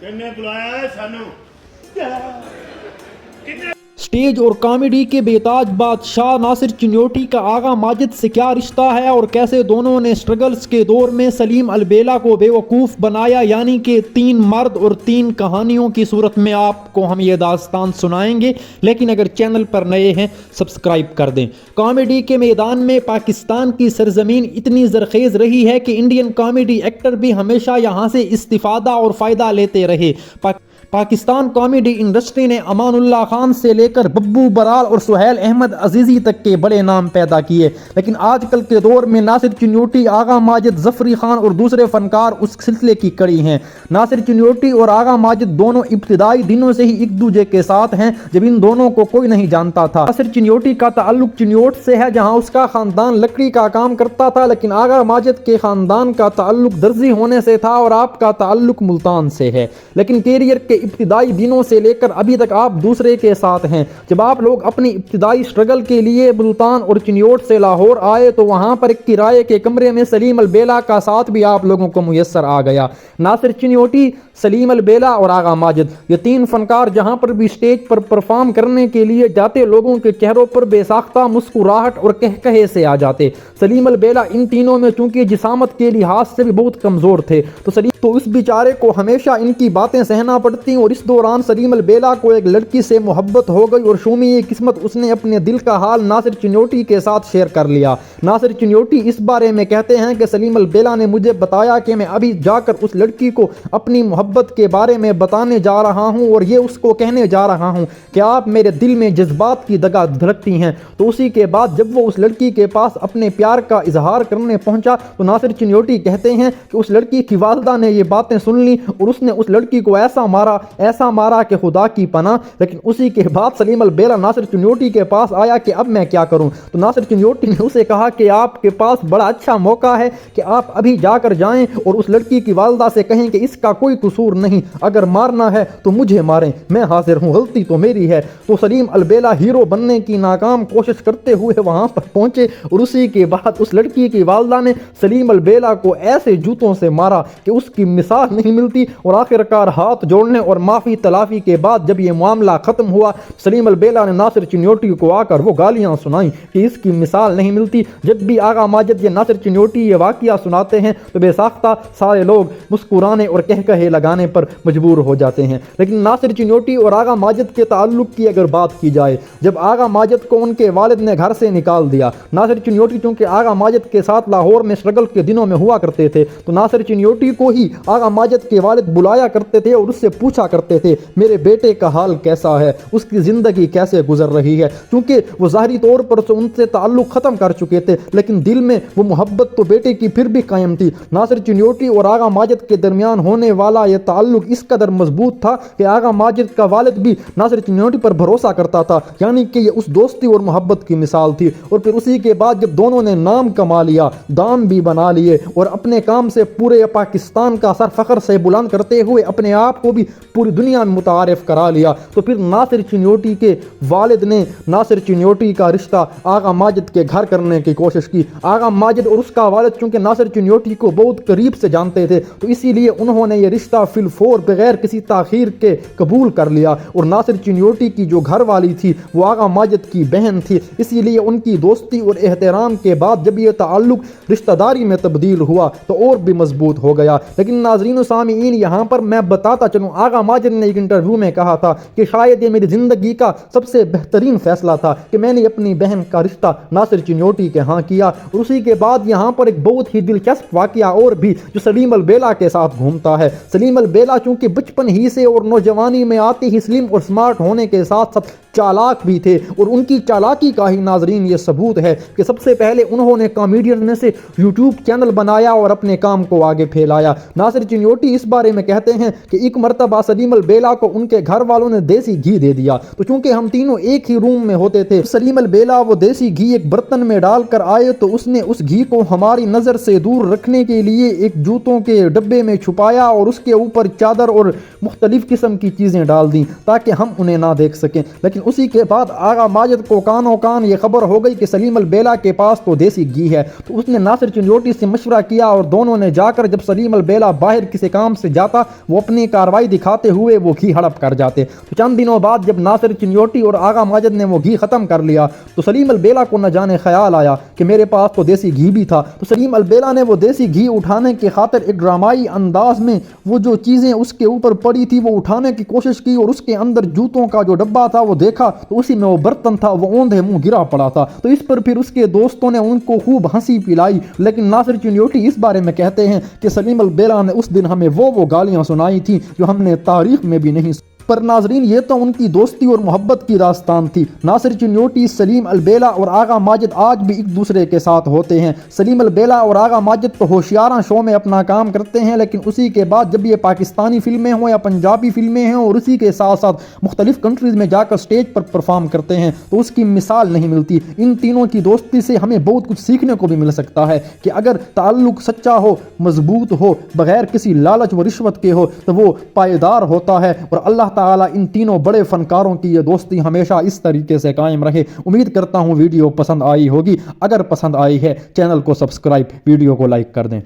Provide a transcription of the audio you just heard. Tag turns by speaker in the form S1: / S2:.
S1: किन्ने बुलाया है सानू किन्ने
S2: स्टेज और कॉमेडी के बेताज बादशाह नासिर चिन्योटी का आगा माजिद से क्या रिश्ता है और कैसे दोनों ने स्ट्रगल्स के दौर में सलीम अलबेला को बेवकूफ़ बनाया, यानी कि 3 मर्द और 3 कहानियों की सूरत में आपको हम ये दास्तान सुनाएंगे। लेकिन अगर चैनल पर नए हैं सब्सक्राइब कर दें। कॉमेडी के मैदान में पाकिस्तान की सरजमीन इतनी जरखेज़ रही है कि इंडियन कॉमेडी एक्टर भी हमेशा यहाँ से इस्तिफ़ादा और फ़ायदा लेते रहे। पाकिस्तान कॉमेडी इंडस्ट्री ने अमानुल्लाह खान से लेकर बब्बू बराल और सुहेल अहमद अजीज़ी तक के बड़े नाम पैदा किए, लेकिन आजकल के दौर में नासिर चिन्योटी, आगा माजिद, जफरी खान और दूसरे फनकार उस सिलसिले की कड़ी हैं। नासिर चिन्योटी और आगा माजिद दोनों इब्तिदाई दिनों से ही एक दूसरे के साथ हैं, जब इन दोनों को कोई नहीं जानता था। नासिर चिन्योटी का ताल्लुक चिन्योट से है, जहां उसका खानदान लकड़ी का काम करता था, लेकिन आगा माजिद के खानदान का ताल्लुक दर्जी होने से था और आपका ताल्लुक मुल्तान से है। लेकिन कैरियर के इब्तिदाई दिनों से लेकर अभी तक आप दूसरे के साथ हैं। जब आप लोग अपनी इब्तिदाई स्ट्रगल के लिए मुल्तान और चिन्योट से लाहौर आए तो वहां पर एक किराए के कमरे में सलीम अलबेला का साथ भी आप लोगों को मुयस्सर आ गया। नासिर चिन्योटी, सलीम अलबेला और आगा माजिद, ये 3 फनकार जहां पर भी स्टेज पर परफॉर्म करने के लिए जाते लोगों के चेहरों पर बेसाख्ता मुस्कुराहट और कहकहे से आ जाते। सलीम अलबेला इन तीनों में चूंकि जिसामत के लिहाज से भी बहुत कमजोर थे, तो इस बेचारे को हमेशा इनकी बातें सहना पड़ती। और इस दौरान सलीम अलबेला को एक लड़की से मोहब्बत हो गई और शूमी ये किस्मत उसने अपने दिल का हाल नासिर चिन्योटी के साथ शेयर कर लिया। नासिर चिन्योटी इस बारे में कहते हैं कि सलीम अलबेला ने मुझे बताया कि मैं अभी जाकर उस लड़की को अपनी मोहब्बत के बारे में बताने जा रहा हूं और ये उसको कहने जा रहा हूं कि आप मेरे दिल में जज्बात की दगा धड़कती हैं। तो उसी के बाद जब वो उस लड़की के पास अपने प्यार का इजहार करने पहुंचा तो नासिर चिन्योटी कहते हैं कि उस लड़की की वालदा ने ये बातें सुन ली और उसने उस लड़की को ऐसा मारा कि खुदा की पनाह। लेकिन उसी के बाद सलीम अलबेला नासिर चिन्योटी के पास आया कि अब मैं क्या करूं। तो नासिर चिन्योटी ने उसे कहा कि आपके पास बड़ा अच्छा मौका है कि आप अभी जाकर जाएं और उस लड़की की वालदा से कहें कि इसका कोई कसूर नहीं, अगर मारना है तो मुझे मारें, मैं हाजिर हूं, गलती तो मेरी है। तो सलीम अलबेला हीरो बनने की नाकाम कोशिश करते हुए वहां पर पहुंचे और उसी के बाद उस लड़की की वालदा ने सलीम अलबेला को ऐसे जूतों से मारा कि उसकी मिसाल नहीं मिलती। और आखिरकार हाथ जोड़ने और माफी तलाफी के बाद जब ये मामला खत्म हुआ, सलीम अलबेला ने नासिर चिन्योटी को आकर वो गालियां सुनाई कि इसकी मिसाल नहीं मिलती। जब भी आगा माजिद या नासिर चिन्योटी ये वाकया सुनाते हैं तो बेसाख्ता सारे लोग मुस्कुराने और कहकहे लगाने पर मजबूर हो जाते हैं। लेकिन नासिर चिन्योटी और आगा माजिद के ताल्लुक की अगर बात की जाए, जब आगा माजिद को उनके वालिद ने घर से निकाल दिया, नासिर चिन्योटी चूंकि आगा माजिद के साथ लाहौर में स्ट्रगल के दिनों में हुआ करते थे, तो नासिर चिन्योटी को ही आगा माजिद के वालिद बुलाया करते थे और उससे पूछा करते थे मेरे बेटे का हाल कैसा है, उसकी जिंदगी कैसे गुजर रही है। क्योंकि वो ज़ाहिरी तौर पर तो उनसे ताल्लुक ख़त्म कर चुके थे, लेकिन दिल में वो मोहब्बत तो बेटे की फिर भी कायम थी। नासिर चिन्योटी और आगा माजिद के दरमियान होने वाला ये ताल्लुक इस कदर मजबूत था कि आगा माजिद का वालिद भी नासिर चिन्योटी पर भरोसा करता था, यानी कि ये उस दोस्ती और मोहब्बत की मिसाल थी। और फिर उसी के बाद जब दोनों ने नाम कमा लिया, दाम भी बना लिए और अपने काम से पूरे पाकिस्तान का सर फख्र से बुलंद करते हुए अपने आप को भी पूरी दुनिया में मुतारिफ करा लिया, तो फिर नासिर चिन्योटी के वालिद ने नासिर चिन्योटी का रिश्ता आगा माजिद के घर करने की कोशिश की। आगा माजिद और उसका वालिद चूंकि नासिर चिन्योटी को बहुत करीब से जानते थे, तो इसीलिए उन्होंने ये रिश्ता फिलफोर बगैर किसी ताखीर के कबूल कर लिया। और नासिर चिन्योटी की जो घर वाली थी वो आगा माजिद की बहन थी, इसीलिए उनकी दोस्ती और एहतराम के बाद जब ये ताल्लुक रिश्तेदारी में तब्दील हुआ तो और भी मजबूत हो गया। लेकिन नाज़रीन सामीन, यहाँ पर मैं बताता चलूँ, आगा माजिद ने एक इंटरव्यू में कहा था कि शायद ये मेरी ज़िंदगी का सबसे बेहतरीन फैसला था कि मैंने अपनी बहन का रिश्ता नासिर चिन्योटी के यहाँ किया। और उसी के बाद यहाँ पर एक बहुत ही दिलचस्प वाकया और भी जो सलीम अलबेला के साथ घूमता है। सलीम अलबेला चूँकि बचपन ही से और नौजवानी में आते ही स्लिम और स्मार्ट होने के साथ साथ चालाक भी थे, और उनकी चालाकी का ही नाजरीन ये सबूत है कि सबसे पहले उन्होंने कॉमेडियन में से यूट्यूब चैनल बनाया और अपने काम को आगे फैलाया। नासिर चिन्योटी इस बारे में कहते हैं कि एक मरतबा सलीम अलबेला को उनके घर वालों ने देसी घी दे दिया, तो चूंकि हम तीनों एक ही रूम में होते थे, सलीम अलबेला वो देसी घी एक बर्तन में डाल कर आए तो उसने उस घी को हमारी नज़र से दूर रखने के लिए एक जूतों के डब्बे में छुपाया और उसके ऊपर चादर और मुख्तलिफ किस्म की चीज़ें डाल दी ताकि हम उन्हें ना देख सकें। लेकिन لیکن اسی کے بعد آغا ماجد کو کانوں کان یہ خبر ہو گئی کہ سلیم البیلا کے پاس تو دیسی گھی ہے، تو اس نے ناصر چنیوٹی سے مشورہ کیا اور دونوں نے جا کر جب سلیم البیلا باہر کسی کام سے جاتا وہ اپنی کارروائی دکھاتے ہوئے وہ گھی ہڑپ کر جاتے۔ تو چند دنوں بعد جب ناصر چنیوٹی اور آغا ماجد نے وہ گھی ختم کر لیا تو سلیم البیلا کو نہ جانے خیال آیا کہ میرے پاس تو دیسی گھی بھی تھا، تو سلیم البیلا نے وہ دیسی گھی اٹھانے کی خاطر ایک ڈرامائی انداز میں وہ جو چیزیں اس کے اوپر پڑی تھی وہ اٹھانے کی کوشش کی، اور اس کے اندر جوتوں کا جو ڈبہ تھا وہ دیکھا تو اسی میں وہ برتن تھا، وہ اوندھے منہ گرا پڑا تھا۔ تو اس پر پھر اس کے دوستوں نے ان کو خوب ہنسی پلائی، لیکن ناصر چنیوٹی اس بارے میں کہتے ہیں کہ سلیم البیلا نے اس دن ہمیں وہ گالیاں سنائی تھیں جو ہم نے تاریخ میں بھی نہیں۔ پر ناظرین یہ تو ان کی دوستی اور محبت کی داستان تھی۔ ناصر چنیوٹی، سلیم البیلا اور آغا ماجد آج بھی ایک دوسرے کے ساتھ ہوتے ہیں۔ سلیم البیلا اور آغا ماجد تو ہوشیاراں شو میں اپنا کام کرتے ہیں، لیکن اسی کے بعد جب یہ پاکستانی فلمیں ہوں یا پنجابی فلمیں ہیں اور اسی کے ساتھ ساتھ مختلف کنٹریز میں جا کر سٹیج پر پرفارم کرتے ہیں تو اس کی مثال نہیں ملتی۔ ان تینوں کی دوستی سے ہمیں بہت کچھ سیکھنے کو بھی مل سکتا ہے کہ اگر تعلق سچا ہو، مضبوط ہو، بغیر کسی لالچ و رشوت کے ہو تو وہ پائیدار ہوتا ہے، اور اللہ تعالیٰ ان تینوں بڑے فنکاروں کی یہ دوستی ہمیشہ اس طریقے سے قائم رہے۔ امید کرتا ہوں ویڈیو پسند آئی ہوگی، اگر پسند آئی ہے چینل کو سبسکرائب، ویڈیو کو لائک کر دیں۔